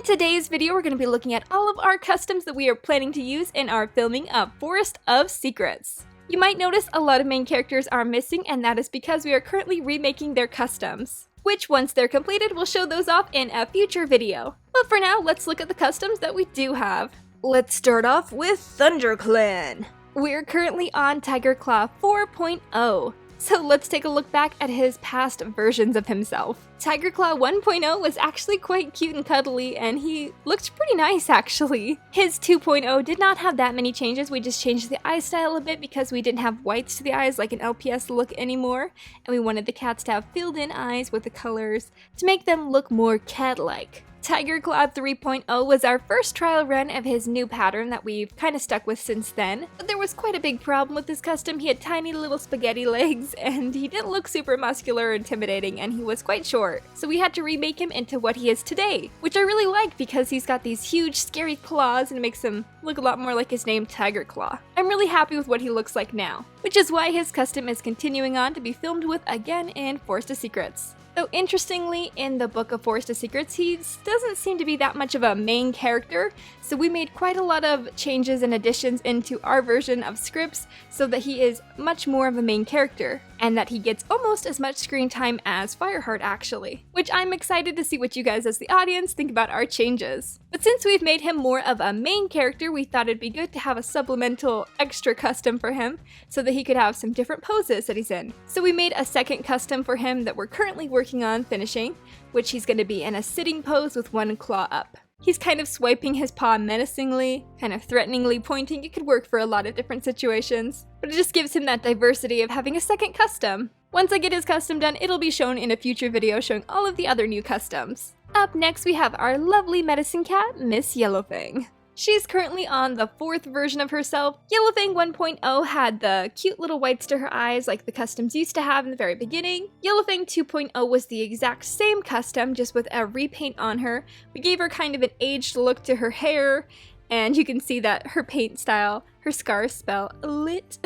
today's video, we're going to be looking at all of our customs that we are planning to use in our filming of Forest of Secrets. You might notice a lot of main characters are missing, and that is because we are currently remaking their customs, which once they're completed, we'll show those off in a future video. But for now, let's look at the customs that we do have. Let's start off with ThunderClan. We're currently on Tigerclaw 4.0. So let's take a look back at his past versions of himself. Tigerclaw 1.0 was actually quite cute and cuddly, and he looked pretty nice actually. His 2.0 did not have that many changes. We just changed the eye style a bit because we didn't have whites to the eyes like an LPS look anymore, and we wanted the cats to have filled in eyes with the colors to make them look more cat-like. Tigerclaw 3.0 was our first trial run of his new pattern that we've kind of stuck with since then, but there was quite a big problem with this custom. He had tiny little spaghetti legs, and he didn't look super muscular or intimidating, and he was quite short. So we had to remake him into what he is today, which I really like because he's got these huge scary claws and it makes him look a lot more like his name, Tigerclaw. I'm really happy with what he looks like now, which is why his custom is continuing on to be filmed with again in Forest of Secrets. Though interestingly, in the book of Forest of Secrets, he doesn't seem to be that much of a main character, so we made quite a lot of changes and additions into our version of scripts so that he is much more of a main character, and that he gets almost as much screen time as Fireheart actually, which I'm excited to see what you guys as the audience think about our changes. But since we've made him more of a main character, we thought it'd be good to have a supplemental extra custom for him so that he could have some different poses that he's in. So we made a second custom for him that we're currently working on finishing, which he's going to be in a sitting pose with one claw up. He's kind of swiping his paw menacingly, kind of threateningly pointing. It could work for a lot of different situations, but it just gives him that diversity of having a second custom. Once I get his custom done, it'll be shown in a future video showing all of the other new customs. Up next, we have our lovely medicine cat, Miss Yellowfang. She's currently on the 4th version of herself. Yellowfang 1.0 had the cute little whites to her eyes like the customs used to have in the very beginning. Yellowfang 2.0 was the exact same custom, just with a repaint on her. We gave her kind of an aged look to her hair, and you can see that her paint style, her scars spell lit.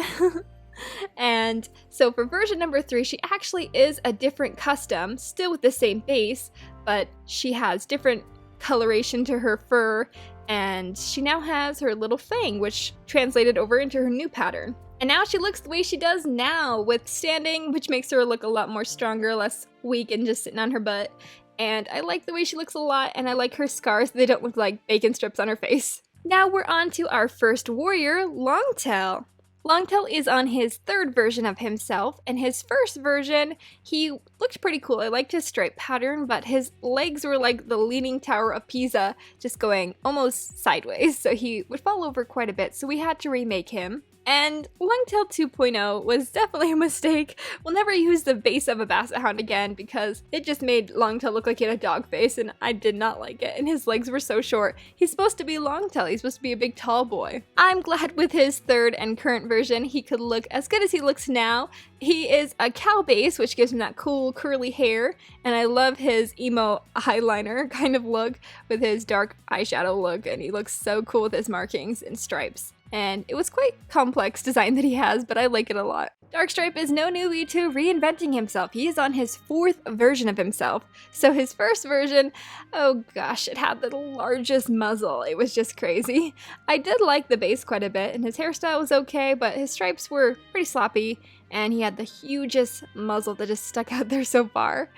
And so for version number 3, she actually is a different custom, still with the same base, but she has different coloration to her fur, and she now has her little fang, which translated over into her new pattern. And now she looks the way she does now, with standing, which makes her look a lot more stronger, less weak and just sitting on her butt. And I like the way she looks a lot, and I like her scars. They don't look like bacon strips on her face. Now we're on to our first warrior, Longtail. Longtail is on his 3rd version of himself, and his first version, he looked pretty cool. I liked his stripe pattern, but his legs were like the Leaning Tower of Pisa, just going almost sideways, so he would fall over quite a bit, so we had to remake him. And Longtail 2.0 was definitely a mistake. We'll never use the base of a basset hound again because it just made Longtail look like he had a dog face, and I did not like it, and his legs were so short. He's supposed to be Longtail, he's supposed to be a big tall boy. I'm glad with his 3rd and current version he could look as good as he looks now. He is a cow base, which gives him that cool curly hair, and I love his emo eyeliner kind of look with his dark eyeshadow look, and he looks so cool with his markings and stripes. And it was quite complex design that he has, but I like it a lot. Darkstripe is no newbie to reinventing himself. He is on his 4th version of himself. So his first version, oh gosh, it had the largest muzzle. It was just crazy. I did like the base quite a bit, and his hairstyle was okay, but his stripes were pretty sloppy, and he had the hugest muzzle that just stuck out there so far.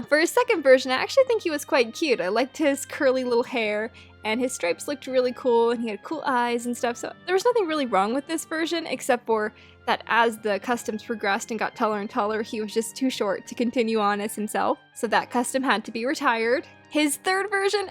For his 2nd version, I actually think he was quite cute. I liked his curly little hair, and his stripes looked really cool, and he had cool eyes and stuff, so there was nothing really wrong with this version, except for that as the customs progressed and got taller and taller, he was just too short to continue on as himself, so that custom had to be retired. His 3rd version,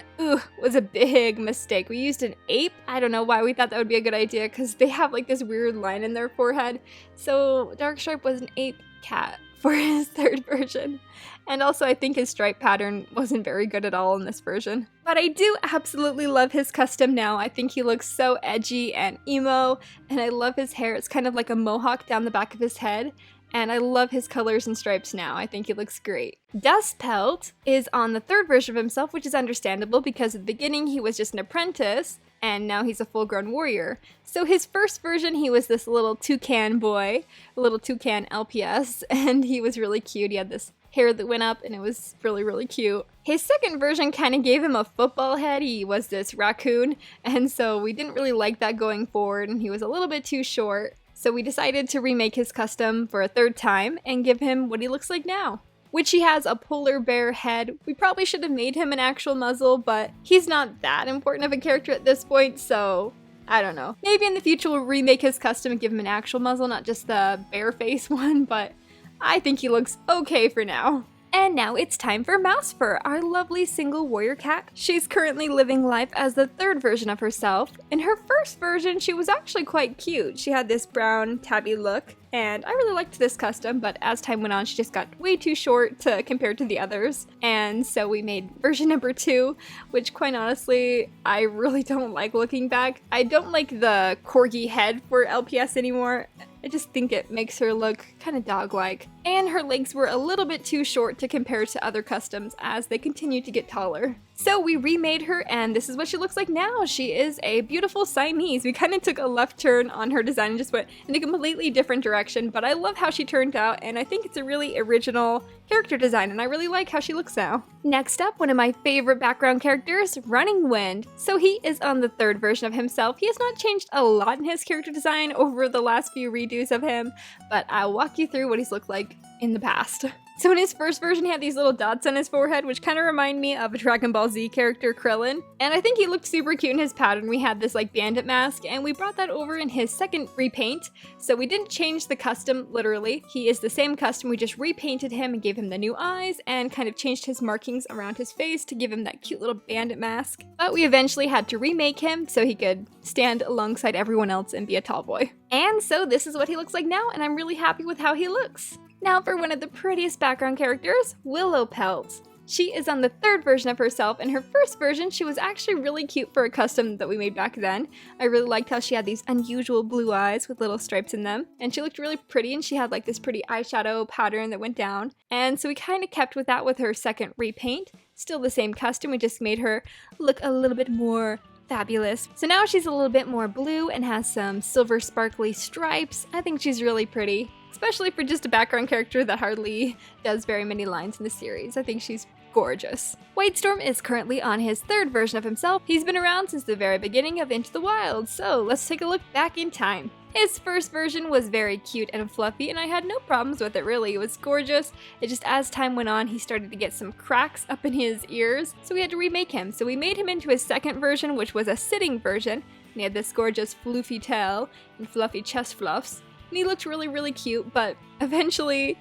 was a big mistake. We used an ape. I don't know why we thought that would be a good idea, because they have like this weird line in their forehead, so Darkstripe was an ape cat for his 3rd version. And also I think his stripe pattern wasn't very good at all in this version. But I do absolutely love his custom now. I think he looks so edgy and emo, and I love his hair. It's kind of like a mohawk down the back of his head, and I love his colors and stripes now. I think he looks great. Dustpelt is on the 3rd version of himself, which is understandable because at the beginning he was just an apprentice, and now he's a full-grown warrior. So his first version, he was this little toucan boy, a little toucan LPS, and he was really cute. He had this hair that went up, and it was really, really cute. His second version kind of gave him a football head. He was this raccoon, and so we didn't really like that going forward, and he was a little bit too short. So we decided to remake his custom for a third time and give him what he looks like now, which he has a polar bear head. We probably should have made him an actual muzzle, but he's not that important of a character at this point, so I don't know. Maybe in the future we'll remake his custom and give him an actual muzzle, not just the bear face one, but I think he looks okay for now. And now it's time for Mouse Fur, our lovely single warrior cat. She's currently living life as the third version of herself. In her first version, she was actually quite cute. She had this brown tabby look, and I really liked this custom, but as time went on, she just got way too short compared to the others. And so we made version number 2, which quite honestly, I really don't like looking back. I don't like the corgi head for LPS anymore. I just think it makes her look kind of dog-like. And her legs were a little bit too short to compare to other customs as they continue to get taller. So we remade her, and this is what she looks like now. She is a beautiful Siamese. We kind of took a left turn on her design and just went in a completely different direction, but I love how she turned out, and I think it's a really original character design, and I really like how she looks now. Next up, one of my favorite background characters, Running Wind. So he is on the third version of himself. He has not changed a lot in his character design over the last few redos of him, but I'll walk you through what he's looked like in the past. So in his first version, he had these little dots on his forehead, which kind of remind me of a Dragon Ball Z character, Krillin. And I think he looked super cute in his pattern. We had this like bandit mask, and we brought that over in his second repaint. So we didn't change the custom, literally. He is the same custom, we just repainted him and gave him the new eyes and kind of changed his markings around his face to give him that cute little bandit mask. But we eventually had to remake him so he could stand alongside everyone else and be a tall boy. And so this is what he looks like now, and I'm really happy with how he looks. Now for one of the prettiest background characters, Willow Pelts. She is on the third version of herself. In her first version, she was actually really cute for a custom that we made back then. I really liked how she had these unusual blue eyes with little stripes in them, and she looked really pretty, and she had like this pretty eyeshadow pattern that went down. And so we kind of kept with that with her second repaint. Still the same custom, we just made her look a little bit more fabulous. So now she's a little bit more blue and has some silver sparkly stripes. I think she's really pretty, especially for just a background character that hardly does very many lines in the series. I think she's gorgeous. Whitestorm is currently on his third version of himself. He's been around since the very beginning of Into the Wild, so let's take a look back in time. His first version was very cute and fluffy, and I had no problems with it really. It was gorgeous. It just, as time went on, he started to get some cracks up in his ears, so we had to remake him. So we made him into his second version, which was a sitting version, and he had this gorgeous floofy tail and fluffy chest fluffs. And he looked really, really cute, but eventually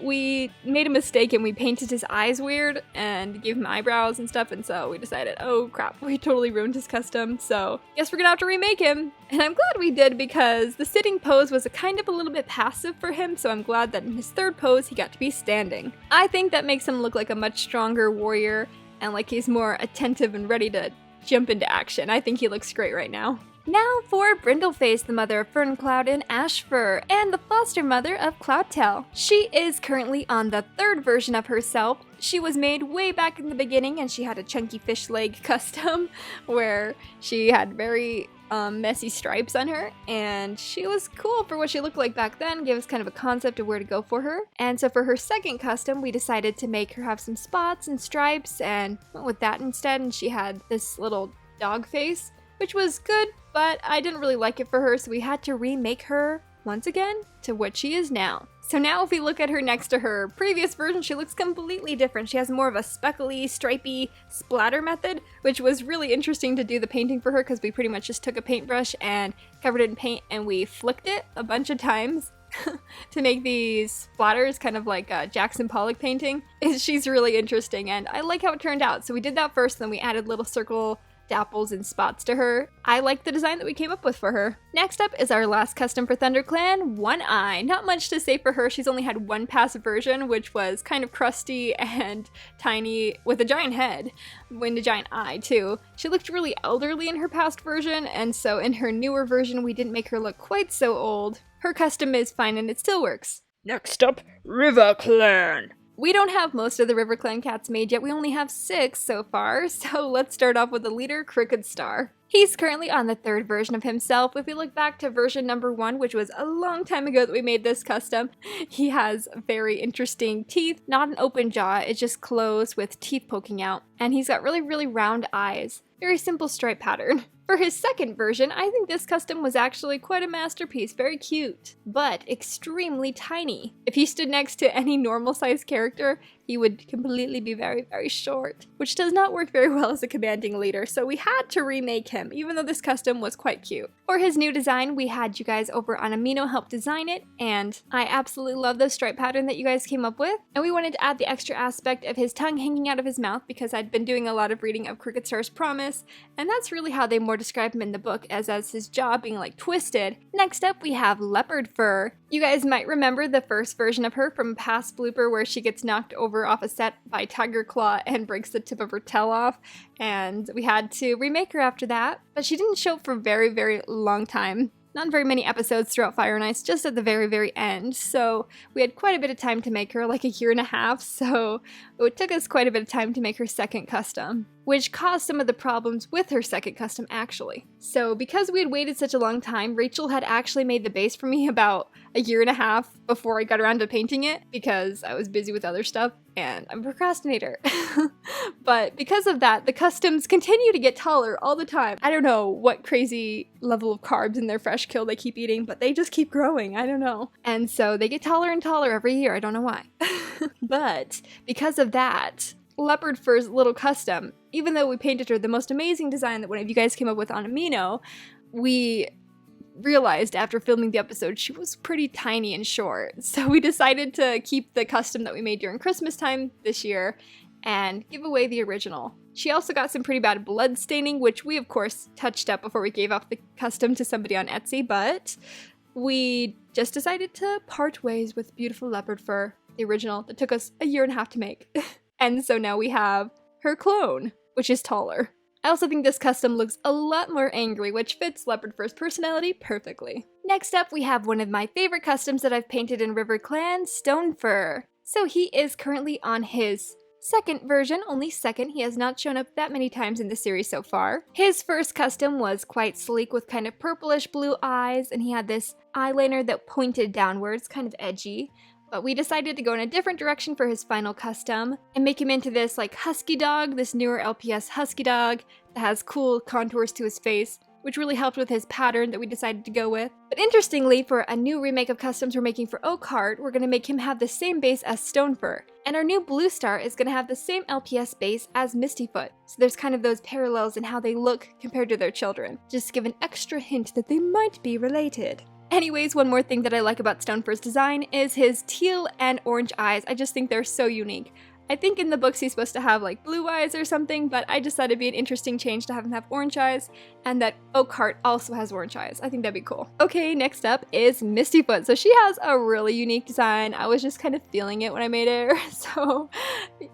we made a mistake and we painted his eyes weird and gave him eyebrows and stuff, and so we decided, oh crap, we totally ruined his custom, so guess we're gonna have to remake him. And I'm glad we did, because the sitting pose was a little bit passive for him, so I'm glad that in his third pose he got to be standing. I think that makes him look like a much stronger warrior and like he's more attentive and ready to jump into action. I think he looks great right now. Now for Brindleface, the mother of Ferncloud and Ashfur, and the foster mother of Cloudtail. She is currently on the third version of herself. She was made way back in the beginning, and she had a chunky fish leg custom where she had very messy stripes on her, and she was cool for what she looked like back then, gave us kind of a concept of where to go for her. And so for her second custom, we decided to make her have some spots and stripes, and went with that instead, and she had this little dog face, which was good, but I didn't really like it for her, so we had to remake her once again to what she is now. So now if we look at her next to her previous version, she looks completely different. She has more of a speckly, stripy splatter method, which was really interesting to do the painting for her, because we pretty much just took a paintbrush and covered it in paint and we flicked it a bunch of times to make these splatters, kind of like a Jackson Pollock painting. She's really interesting, and I like how it turned out. So we did that first, then we added little circle dapples and spots to her. I like the design that we came up with for her. Next up is our last custom for ThunderClan, OneEye. Not much to say for her. She's only had one passive version, which was kind of crusty and tiny with a giant head and a giant eye too. She looked really elderly in her past version, and so in her newer version we didn't make her look quite so old. Her custom is fine and it still works. Next up, RiverClan. We don't have most of the RiverClan cats made yet. We only have 6 so far, so let's start off with the leader, Crooked Star. He's currently on the 3rd version of himself. If we look back to version number 1, which was a long time ago that we made this custom, he has very interesting teeth, not an open jaw, it's just closed with teeth poking out. And he's got really, really round eyes. Very simple stripe pattern. For his 2nd version, I think this custom was actually quite a masterpiece, very cute, but extremely tiny. If he stood next to any normal sized character, he would completely be very, very short, which does not work very well as a commanding leader, so we had to remake him, even though this custom was quite cute. For his new design, we had you guys over on Amino help design it, and I absolutely love the stripe pattern that you guys came up with, and we wanted to add the extra aspect of his tongue hanging out of his mouth because I'd been doing a lot of reading of Cricket Star's Promise, and that's really how they more describe him in the book, as his jaw being like twisted. Next up, we have Leopard Fur. You guys might remember the 1st version of her from a past blooper where she gets knocked over off a set by Tigerclaw and breaks the tip of her tail off, and we had to remake her after that, but she didn't show up for a very, very long time. Not very many episodes throughout Fire and Ice, just at the very, very end, so we had quite a bit of time to make her, like 1.5 years, so it took us quite a bit of time to make her 2nd custom, which caused some of the problems with her 2nd custom actually. So because we had waited such a long time, Rachel had actually made the base for me about 1.5 years before I got around to painting it because I was busy with other stuff and I'm a procrastinator. But because of that, the customs continue to get taller all the time. I don't know what crazy level of carbs in their fresh kill they keep eating, but they just keep growing, I don't know. And so they get taller and taller every year, I don't know why. But because of that, Leopard Fur's little custom, even though we painted her the most amazing design that one of you guys came up with on Amino, we realized after filming the episode she was pretty tiny and short. So we decided to keep the custom that we made during Christmas time this year and give away the original. She also got some pretty bad blood staining, which we of course touched up before we gave off the custom to somebody on Etsy, but we just decided to part ways with beautiful Leopard Fur, the original, that took us 1.5 years to make. And so now we have her clone, which is taller. I also think this custom looks a lot more angry, which fits Leopard Fur's personality perfectly. Next up, we have one of my favorite customs that I've painted in River Clan, Stone Fur. So he is currently on his 2nd version, only 2nd. He has not shown up that many times in the series so far. His 1st custom was quite sleek with kind of purplish blue eyes, and he had this eyeliner that pointed downwards, kind of edgy. But we decided to go in a different direction for his final custom and make him into this like husky dog, this newer LPS husky dog that has cool contours to his face, which really helped with his pattern that we decided to go with. But interestingly, for a new remake of customs we're making for Oakheart, we're going to make him have the same base as Stone Fur. And our new Blue Star is going to have the same LPS base as Misty Foot. So there's kind of those parallels in how they look compared to their children. Just to give an extra hint that they might be related. Anyways, one more thing that I like about Stone Fur's design is his teal and orange eyes. I just think they're so unique. I think in the books he's supposed to have like blue eyes or something, but I just thought it'd be an interesting change to have him have orange eyes, and that Oakheart also has orange eyes. I think that'd be cool. Okay, next up is Misty Foot. So she has a really unique design. I was just kind of feeling it when I made her, so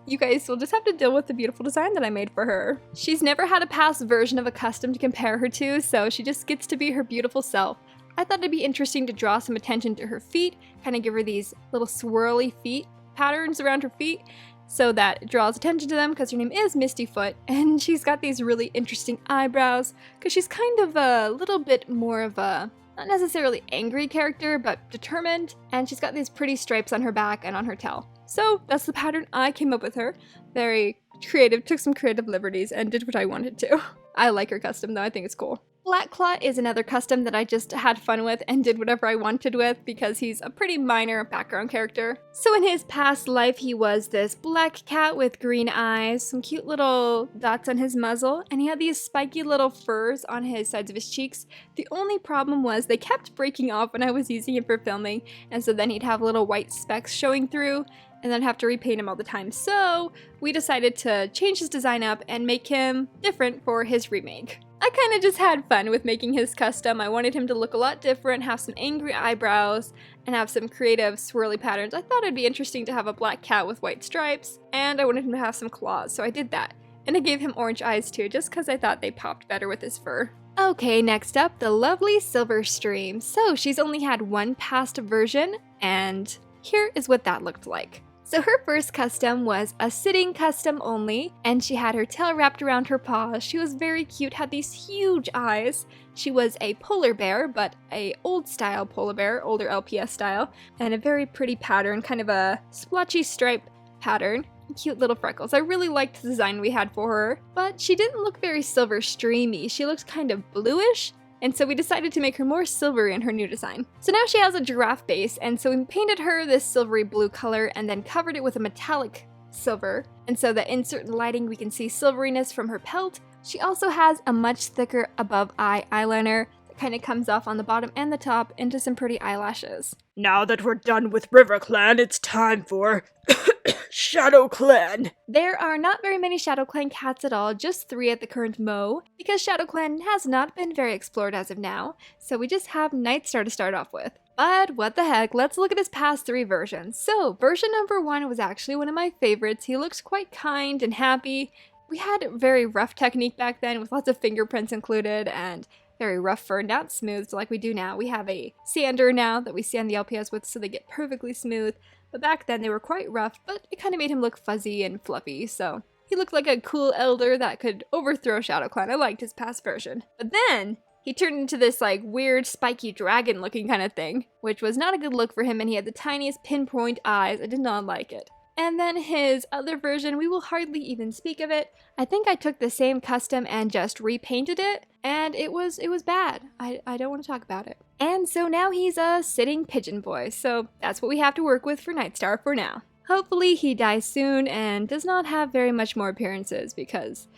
you guys will just have to deal with the beautiful design that I made for her. She's never had a past version of a custom to compare her to, so she just gets to be her beautiful self. I thought it'd be interesting to draw some attention to her feet, kind of give her these little swirly feet patterns around her feet so that it draws attention to them because her name is Misty Foot, and she's got these really interesting eyebrows because she's kind of a little bit more of a, not necessarily angry character, but determined, and she's got these pretty stripes on her back and on her tail. So that's the pattern I came up with her. Very creative, took some creative liberties and did what I wanted to. I like her custom though, I think it's cool. Blackclaw is another custom that I just had fun with and did whatever I wanted with because he's a pretty minor background character. So in his past life, he was this black cat with green eyes, some cute little dots on his muzzle, and he had these spiky little furs on his sides of his cheeks. The only problem was they kept breaking off when I was using it for filming, and so then he'd have little white specks showing through, and then have to repaint him all the time. So we decided to change his design up and make him different for his remake. I kind of just had fun with making his custom. I wanted him to look a lot different, have some angry eyebrows, and have some creative swirly patterns. I thought it'd be interesting to have a black cat with white stripes, and I wanted him to have some claws, so I did that. And I gave him orange eyes too, just because I thought they popped better with his fur. Okay, next up, the lovely Silverstream. So she's only had one past version, and here is what that looked like. So her first custom was a sitting custom only, and she had her tail wrapped around her paws. She was very cute, had these huge eyes. She was a polar bear, but a old style polar bear, older LPS style, and a very pretty pattern, kind of a splotchy stripe pattern. Cute little freckles. I really liked the design we had for her, but she didn't look very silver streamy. She looked kind of bluish, and so we decided to make her more silvery in her new design. So now she has a giraffe base, and so we painted her this silvery blue color and then covered it with a metallic silver. And so that in certain lighting we can see silveriness from her pelt. She also has a much thicker above eye eyeliner that kind of comes off on the bottom and the top into some pretty eyelashes. Now that we're done with River Clan, it's time for Shadow Clan. There are not very many Shadow Clan cats at all, just 3 at the current mo, because Shadow Clan has not been very explored as of now, so we just have Nightstar to start off with. But what the heck, let's look at his past 3 versions. So, version number 1 was actually one of my favorites. He looks quite kind and happy. We had very rough technique back then with lots of fingerprints included and very rough fur, not smooth like we do now. We have a sander now that we sand the LPS with so they get perfectly smooth. But back then they were quite rough, but it kind of made him look fuzzy and fluffy, so he looked like a cool elder that could overthrow Shadow Clan. I liked his past version. But then he turned into this like weird spiky dragon looking kind of thing, which was not a good look for him, and he had the tiniest pinpoint eyes. I did not like it. And then his other version, we will hardly even speak of it. I think I took the same custom and just repainted it, and it was bad. I don't want to talk about it. And so now he's a sitting pigeon boy, so that's what we have to work with for Nightstar for now. Hopefully he dies soon and does not have very much more appearances because,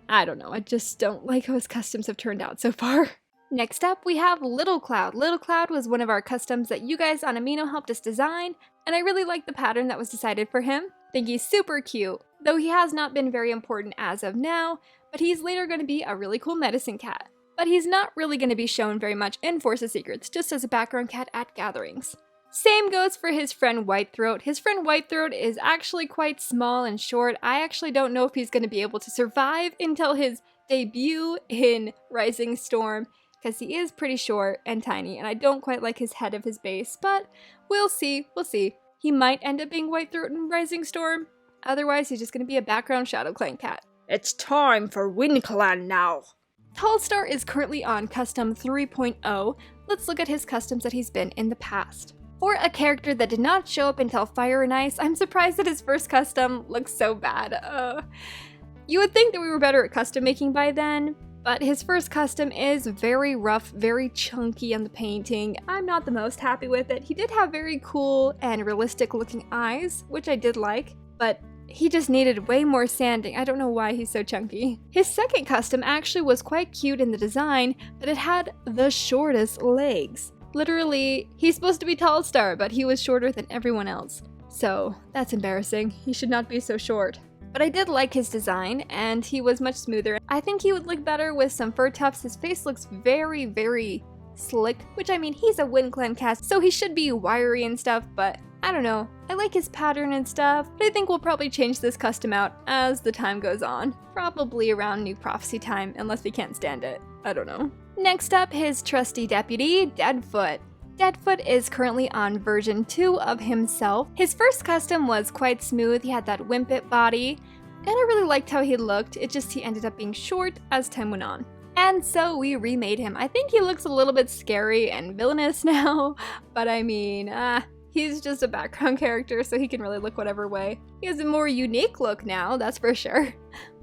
I don't know, I just don't like how his customs have turned out so far. Next up, we have Little Cloud. Little Cloud was one of our customs that you guys on Amino helped us design, and I really like the pattern that was decided for him. I think he's super cute, though he has not been very important as of now, but he's later going to be a really cool medicine cat. But he's not really going to be shown very much in Force of Secrets, just as a background cat at gatherings. Same goes for his friend Whitethroat. His friend Whitethroat is actually quite small and short. I actually don't know if he's going to be able to survive until his debut in Rising Storm, because he is pretty short and tiny, and I don't quite like his head of his base, but we'll see. He might end up being Whitethroat in Rising Storm. Otherwise, he's just going to be a background Shadow Clan cat. It's time for Wind Clan now. Tallstar is currently on Custom 3.0. Let's look at his customs that he's been in the past. For a character that did not show up until Fire and Ice, I'm surprised that his first custom looks so bad. You would think that we were better at custom making by then, but his first custom is very rough, very chunky on the painting. I'm not the most happy with it. He did have very cool and realistic looking eyes, which I did like, but he just needed way more sanding. I don't know why he's so chunky. His second custom actually was quite cute in the design, but it had the shortest legs. Literally, he's supposed to be Tallstar, but he was shorter than everyone else. So that's embarrassing. He should not be so short. But I did like his design, and he was much smoother. I think he would look better with some fur tufts. His face looks very, very slick, which I mean, he's a Wind Clan cat, so he should be wiry and stuff, but I don't know. I like his pattern and stuff, but I think we'll probably change this custom out as the time goes on. Probably around New Prophecy time, unless we can't stand it. I don't know. Next up, his trusty deputy, Deadfoot. Deadfoot is currently on version 2 of himself. His first custom was quite smooth. He had that Wimpet body, and I really liked how he looked. He ended up being short as time went on. And so we remade him. I think he looks a little bit scary and villainous now, but I mean, he's just a background character, so he can really look whatever way. He has a more unique look now, that's for sure.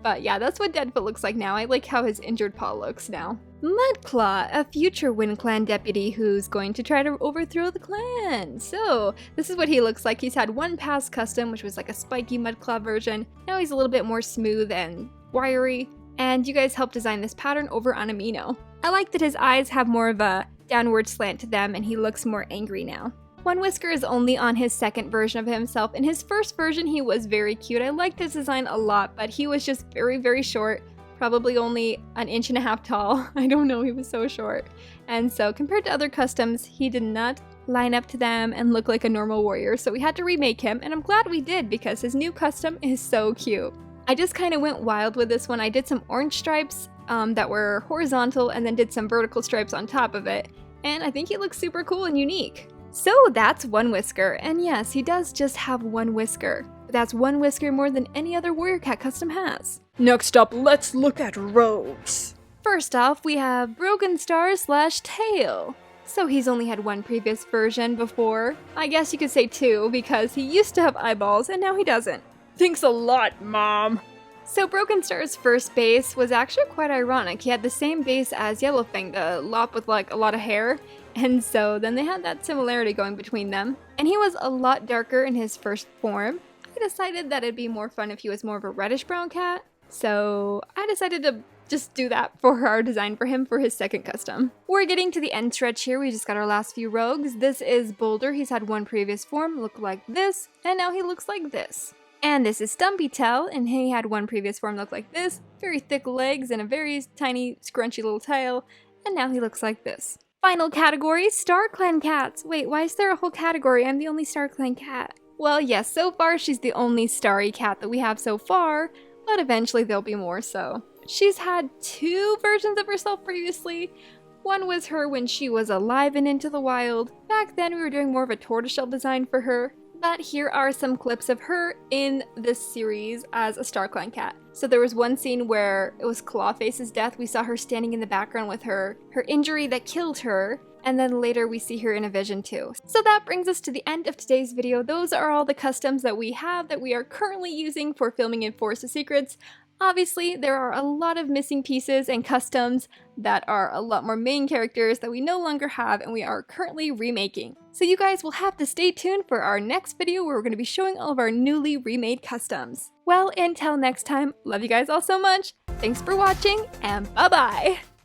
But yeah, that's what Deadfoot looks like now. I like how his injured paw looks now. Mudclaw, a future Wind Clan deputy who's going to try to overthrow the clan. So, this is what he looks like. He's had one past custom, which was like a spiky Mudclaw version. Now he's a little bit more smooth and wiry. And you guys helped design this pattern over on Amino. I like that his eyes have more of a downward slant to them, and he looks more angry now. Whisker is only on his second version of himself. In his first version, he was very cute. I liked his design a lot, but he was just very, very short. Probably only 1.5 inches tall. I don't know, he was so short. And so compared to other customs, he did not line up to them and look like a normal warrior. So we had to remake him, and I'm glad we did because his new custom is so cute. I just kind of went wild with this one. I did some orange stripes that were horizontal and then did some vertical stripes on top of it. And I think he looks super cool and unique. So that's one Whisker, and yes, he does just have one whisker. But that's one whisker more than any other warrior cat custom has. Next up, let's look at rogues. First off, we have Broken Star / Tail. So he's only had one previous version before. I guess you could say two, because he used to have eyeballs and now he doesn't. Thanks a lot, Mom. So Broken Star's first base was actually quite ironic. He had the same base as Yellowfang, the lop with like a lot of hair. And so then they had that similarity going between them. And he was a lot darker in his first form. I decided that it'd be more fun if he was more of a reddish brown cat. So I decided to just do that for our design for him for his second custom. We're getting to the end stretch here. We just got our last few rogues. This is Boulder. He's had one previous form, look like this, and now he looks like this. And this is Stumpy Towel, and he had one previous form, look like this, very thick legs and a very tiny, scrunchy little tail, and now he looks like this. Final category, Star Clan cats. Wait, why is there a whole category? I'm the only Star Clan cat. Well, yes, so far she's the only starry cat that we have so far, but eventually there'll be more, so. She's had two versions of herself previously. One was her when she was alive and into the wild. Back then we were doing more of a tortoiseshell design for her. But here are some clips of her in this series as a Star Clan cat. So there was one scene where it was Clawface's death. We saw her standing in the background with her injury that killed her. And then later we see her in a vision too. So that brings us to the end of today's video. Those are all the customs that we have that we are currently using for filming in Forest of Secrets. Obviously, there are a lot of missing pieces and customs that are a lot more main characters that we no longer have and we are currently remaking. So you guys will have to stay tuned for our next video where we're going to be showing all of our newly remade customs. Well, until next time, love you guys all so much, thanks for watching, and bye-bye!